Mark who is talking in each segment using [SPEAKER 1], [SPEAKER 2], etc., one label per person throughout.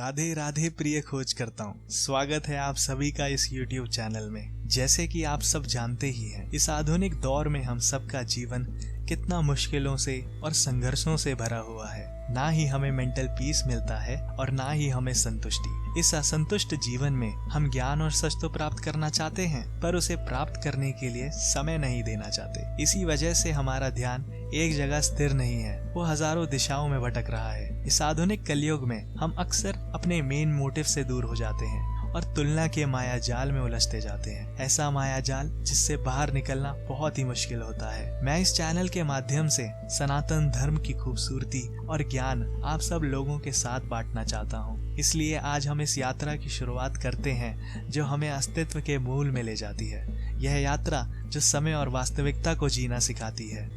[SPEAKER 1] राधे राधे प्रिय खोज करता हूँ। स्वागत है आप सभी का इस YouTube चैनल में। जैसे कि आप सब जानते ही हैं, इस आधुनिक दौर में हम सबका जीवन कितना मुश्किलों से और संघर्षों से भरा हुआ है। ना ही हमें मेंटल पीस मिलता है और ना ही हमें संतुष्टि। इस असंतुष्ट जीवन में हम ज्ञान और सच तो प्राप्त करना चाहते हैं, पर उसे प्राप्त करने के लिए समय नहीं देना चाहते। इसी वजह से हमारा ध्यान एक जगह स्थिर नहीं है, वो हजारों दिशाओं में भटक रहा है। इस आधुनिक कलयुग में हम अक्सर अपने मेन मोटिव से दूर हो जाते हैं और तुलना के माया जाल में उलझते जाते हैं। ऐसा माया जाल जिससे बाहर निकलना बहुत ही मुश्किल होता है। मैं इस चैनल के माध्यम से सनातन धर्म की खूबसूरती और ज्ञान आप सब लोगों के साथ बांटना चाहता हूँ। इसलिए आज हम इस यात्रा की शुरुआत करते हैं जो हमें अस्तित्व के मूल में ले जाती है। यह यात्रा जो समय और वास्तविकता को जीना सिखाती है।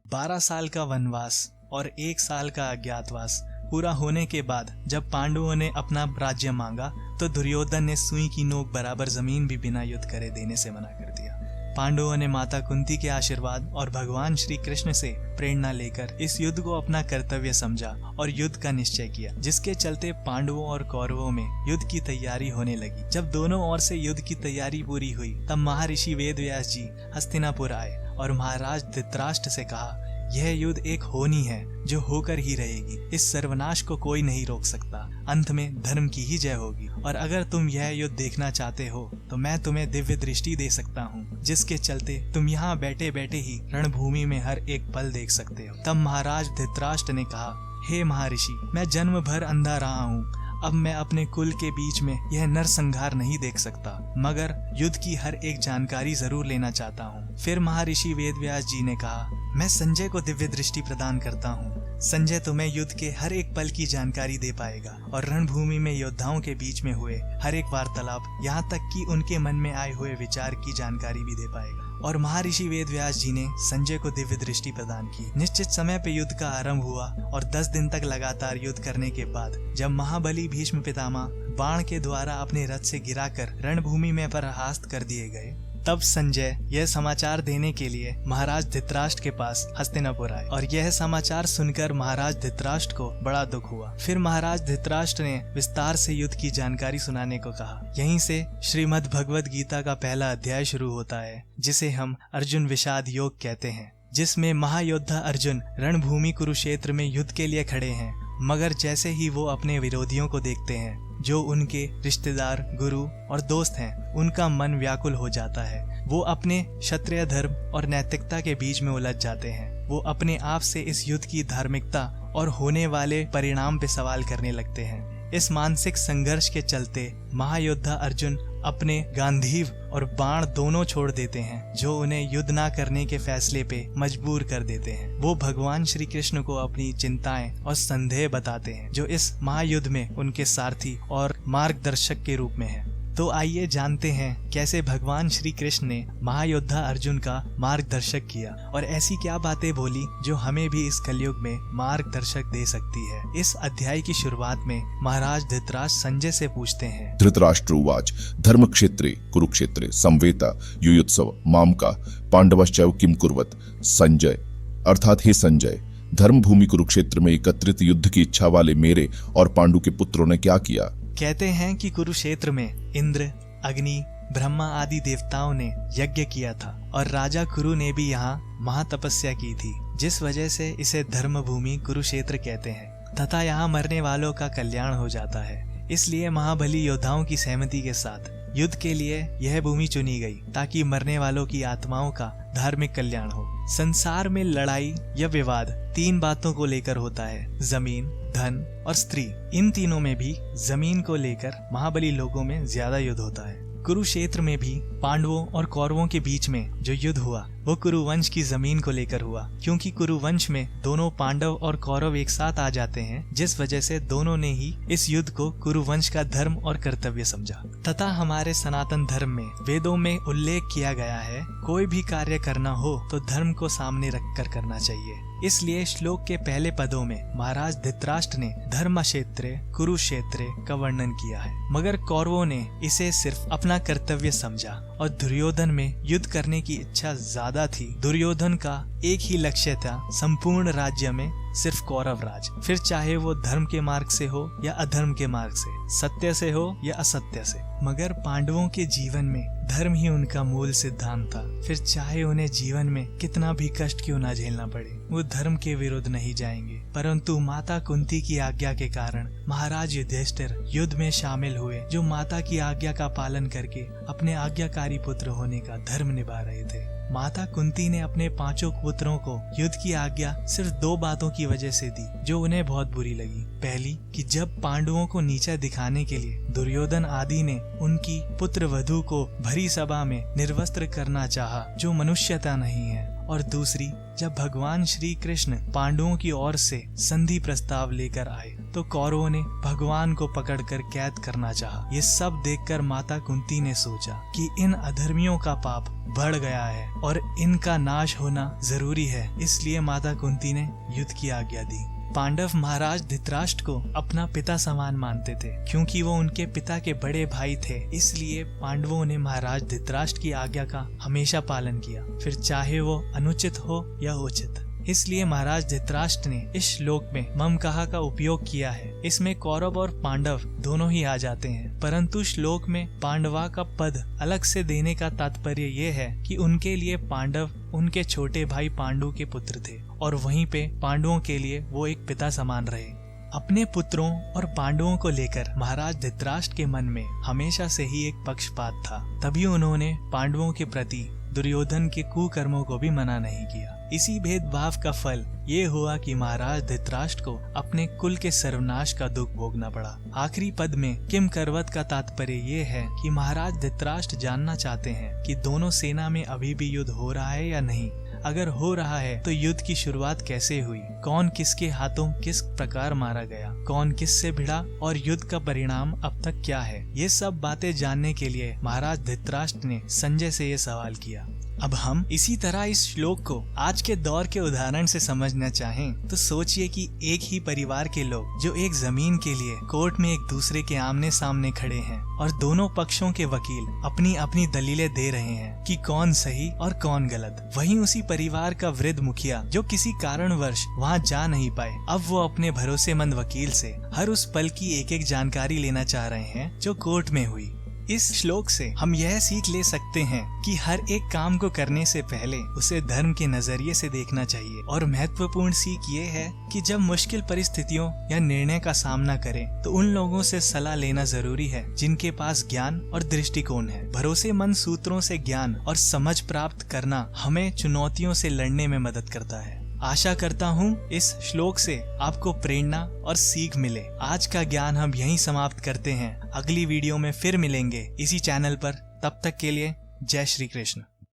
[SPEAKER 1] 12 साल का वनवास और 1 साल का अज्ञातवास पूरा होने के बाद जब पांडवों ने अपना राज्य मांगा तो दुर्योधन ने सुई की नोक बराबर जमीन भी बिना युद्ध करे देने से मना कर दिया। पांडवों ने माता कुंती के आशीर्वाद और भगवान श्री कृष्ण से प्रेरणा लेकर इस युद्ध को अपना कर्तव्य समझा और युद्ध का निश्चय किया, जिसके चलते पांडवों और कौरवों में युद्ध की तैयारी होने लगी। जब दोनों ओर से युद्ध की तैयारी पूरी हुई तब महर्षि वेदव्यास जी हस्तिनापुर आए और महाराज धृतराष्ट्र से कहा, यह युद्ध एक होनी है जो होकर ही रहेगी। इस सर्वनाश को कोई नहीं रोक सकता। अंत में धर्म की ही जय होगी। और अगर तुम यह युद्ध देखना चाहते हो तो मैं तुम्हें दिव्य दृष्टि दे सकता हूँ, जिसके चलते तुम यहाँ बैठे बैठे ही रणभूमि में हर एक पल देख सकते हो। तब महाराज धृतराष्ट्र ने कहा, हे महर्षि, मैं जन्म भर अंधा रहा हूँ। अब मैं अपने कुल के बीच में यह नरसंहार नहीं देख सकता, मगर युद्ध की हर एक जानकारी जरूर लेना चाहता हूँ। फिर महर्षि वेदव्यास जी ने कहा, मैं संजय को दिव्य दृष्टि प्रदान करता हूँ। संजय तुम्हें युद्ध के हर एक पल की जानकारी दे पाएगा और रणभूमि में योद्धाओं के बीच में हुए हर एक वार्तालाप, यहाँ तक कि उनके मन में आए हुए विचार की जानकारी भी दे पाएगा। और महर्षि वेदव्यास जी ने संजय को दिव्य दृष्टि प्रदान की। निश्चित समय पे युद्ध का आरंभ हुआ और 10 दिन तक लगातार युद्ध करने के बाद जब महाबली भीष्म पितामह बाण के द्वारा अपने रथ से गिराकर रणभूमि में परास्त कर दिए गए, तब संजय यह समाचार देने के लिए महाराज धृतराष्ट्र के पास हस्तिनापुर आए और यह समाचार सुनकर महाराज धृतराष्ट्र को बड़ा दुख हुआ। फिर महाराज धृतराष्ट्र ने विस्तार से युद्ध की जानकारी सुनाने को कहा। यहीं से श्रीमद् भगवद गीता का पहला अध्याय शुरू होता है, जिसे हम अर्जुन विषाद योग कहते हैं, जिसमें महायोद्धा अर्जुन रणभूमि कुरुक्षेत्र में युद्ध के लिए खड़े हैं, मगर जैसे ही वो अपने विरोधियों को देखते हैं जो उनके रिश्तेदार, गुरु और दोस्त हैं, उनका मन व्याकुल हो जाता है। वो अपने क्षत्रिय धर्म और नैतिकता के बीच में उलझ जाते हैं। वो अपने आप से इस युद्ध की धार्मिकता और होने वाले परिणाम पे सवाल करने लगते हैं। इस मानसिक संघर्ष के चलते महायोद्धा अर्जुन अपने गांधीव और बाण दोनों छोड़ देते हैं, जो उन्हें युद्ध ना करने के फैसले पे मजबूर कर देते हैं। वो भगवान श्री कृष्ण को अपनी चिंताएं और संदेह बताते हैं, जो इस महायुद्ध में उनके सारथी और मार्गदर्शक के रूप में है। तो आइए जानते हैं कैसे भगवान श्री कृष्ण ने महायोद्धा अर्जुन का मार्गदर्शक किया और ऐसी क्या बातें बोली जो हमें भी इस कलयुग में मार्गदर्शक दे सकती है। इस अध्याय की शुरुआत में महाराज धृतराष्ट्र संजय से पूछते हैं।
[SPEAKER 2] धृतराष्ट्र उवाच धर्मक्षेत्रे कुरुक्षेत्रे संवेता युयुत्सव मामका पांडवश्चैव किम कुर्वत। संजय अर्थात हे संजय, धर्म भूमि कुरुक्षेत्र में एकत्रित युद्ध की इच्छा वाले मेरे और पांडु के पुत्रों ने क्या किया।
[SPEAKER 1] कहते हैं कि कुरुक्षेत्र में इंद्र, अग्नि, ब्रह्मा आदि देवताओं ने यज्ञ किया था और राजा कुरु ने भी यहाँ महातपस्या की थी, जिस वजह से इसे धर्म भूमि कुरुक्षेत्र कहते हैं तथा यहाँ मरने वालों का कल्याण हो जाता है। इसलिए महाबली योद्धाओं की सहमति के साथ युद्ध के लिए यह भूमि चुनी गई, ताकि मरने वालों की आत्माओं का धार्मिक कल्याण हो। संसार में लड़ाई या विवाद 3 बातों को लेकर होता है, जमीन, धन और स्त्री। इन तीनों में भी जमीन को लेकर महाबली लोगों में ज्यादा युद्ध होता है। कुरुक्षेत्र में भी पांडवों और कौरवों के बीच में जो युद्ध हुआ वो कुरुवंश की जमीन को लेकर हुआ, क्योंकि कुरुवंश में दोनों पांडव और कौरव एक साथ आ जाते हैं, जिस वजह से दोनों ने ही इस युद्ध को कुरुवंश का धर्म और कर्तव्य समझा। तथा हमारे सनातन धर्म में वेदों में उल्लेख किया गया है, कोई भी कार्य करना हो तो धर्म को सामने रखकर करना चाहिए। इसलिए श्लोक के पहले पदों में महाराज धृतराष्ट्र ने धर्म क्षेत्र कुरुक्षेत्र का वर्णन किया है, मगर कौरवों ने इसे सिर्फ अपना कर्तव्य समझा और दुर्योधन में युद्ध करने की इच्छा ज्यादा थी। दुर्योधन का एक ही लक्ष्य था, संपूर्ण राज्य में सिर्फ कौरव राज, फिर चाहे वो धर्म के मार्ग से हो या अधर्म के मार्ग से, सत्य से हो या असत्य से। मगर पांडवों के जीवन में धर्म ही उनका मूल सिद्धांत था। फिर चाहे उन्हें जीवन में कितना भी कष्ट क्यों ना झेलना पड़े, वो धर्म के विरुद्ध नहीं जाएंगे। परंतु माता कुंती की आज्ञा के कारण महाराज युधिष्ठिर युद्ध में शामिल हुए, जो माता की आज्ञा का पालन करके अपने आज्ञाकारी पुत्र होने का धर्म निभा रहे थे। माता कुंती ने अपने 5 पुत्रों को युद्ध की आज्ञा सिर्फ 2 बातों की वजह से दी, जो उन्हें बहुत बुरी लगी। पहली, कि जब पांडवों को नीचा दिखाने के लिए दुर्योधन आदि ने उनकी पुत्र वधू को भरी सभा में निर्वस्त्र करना चाहा, जो मनुष्यता नहीं है। और दूसरी, जब भगवान श्री कृष्ण पांडवों की ओर से संधि प्रस्ताव लेकर आए तो कौरवों ने भगवान को पकड़कर कैद करना चाहा। ये सब देखकर माता कुंती ने सोचा कि इन अधर्मियों का पाप बढ़ गया है और इनका नाश होना जरूरी है। इसलिए माता कुंती ने युद्ध की आज्ञा दी। पांडव महाराज धृतराष्ट्र को अपना पिता समान मानते थे, क्योंकि वो उनके पिता के बड़े भाई थे। इसलिए पांडवों ने महाराज धृतराष्ट्र की आज्ञा का हमेशा पालन किया, फिर चाहे वो अनुचित हो या उचित। इसलिए महाराज धृतराष्ट्र ने इस श्लोक में मम कहा का उपयोग किया है। इसमें कौरव और पांडव दोनों ही आ जाते हैं, परंतु श्लोक में पांडवा का पद अलग से देने का तात्पर्य ये है कि उनके लिए पांडव उनके छोटे भाई पांडु के पुत्र थे और वहीं पे पांडवों के लिए वो एक पिता समान रहे। अपने पुत्रों और पांडवों को लेकर महाराज धृतराष्ट्र के मन में हमेशा से ही एक पक्षपात था, तभी उन्होंने पांडवों के प्रति दुर्योधन के कुकर्मों को भी मना नहीं किया। इसी भेदभाव का फल ये हुआ कि महाराज धृतराष्ट्र को अपने कुल के सर्वनाश का दुख भोगना पड़ा। आखिरी पद में किम करवत का तात्पर्य ये है कि महाराज धृतराष्ट्र जानना चाहते हैं कि दोनों सेना में अभी भी युद्ध हो रहा है या नहीं। अगर हो रहा है तो युद्ध की शुरुआत कैसे हुई, कौन किसके हाथों किस प्रकार मारा गया, कौन किससे भिड़ा और युद्ध का परिणाम अब तक क्या है। ये सब बातें जानने के लिए महाराज धृतराष्ट्र ने संजय से ये सवाल किया। अब हम इसी तरह इस श्लोक को आज के दौर के उदाहरण से समझना चाहें तो सोचिए कि एक ही परिवार के लोग जो एक जमीन के लिए कोर्ट में एक दूसरे के आमने सामने खड़े हैं और दोनों पक्षों के वकील अपनी अपनी दलीलें दे रहे हैं कि कौन सही और कौन गलत। वहीं उसी परिवार का वृद्ध मुखिया जो किसी कारणवश वहां जा नहीं पाए, अब वो अपने भरोसेमंद वकील से हर उस पल की एक एक जानकारी लेना चाह रहे हैं जो कोर्ट में हुई। इस श्लोक से हम यह सीख ले सकते हैं कि हर एक काम को करने से पहले उसे धर्म के नजरिए से देखना चाहिए। और महत्वपूर्ण सीख ये है कि जब मुश्किल परिस्थितियों या निर्णय का सामना करें तो उन लोगों से सलाह लेना जरूरी है जिनके पास ज्ञान और दृष्टिकोण है। भरोसेमंद सूत्रों से ज्ञान और समझ प्राप्त करना हमें चुनौतियों से लड़ने में मदद करता है। आशा करता हूँ इस श्लोक से आपको प्रेरणा और सीख मिले। आज का ज्ञान हम यहीं समाप्त करते हैं। अगली वीडियो में फिर मिलेंगे इसी चैनल पर। तब तक के लिए जय श्री कृष्ण।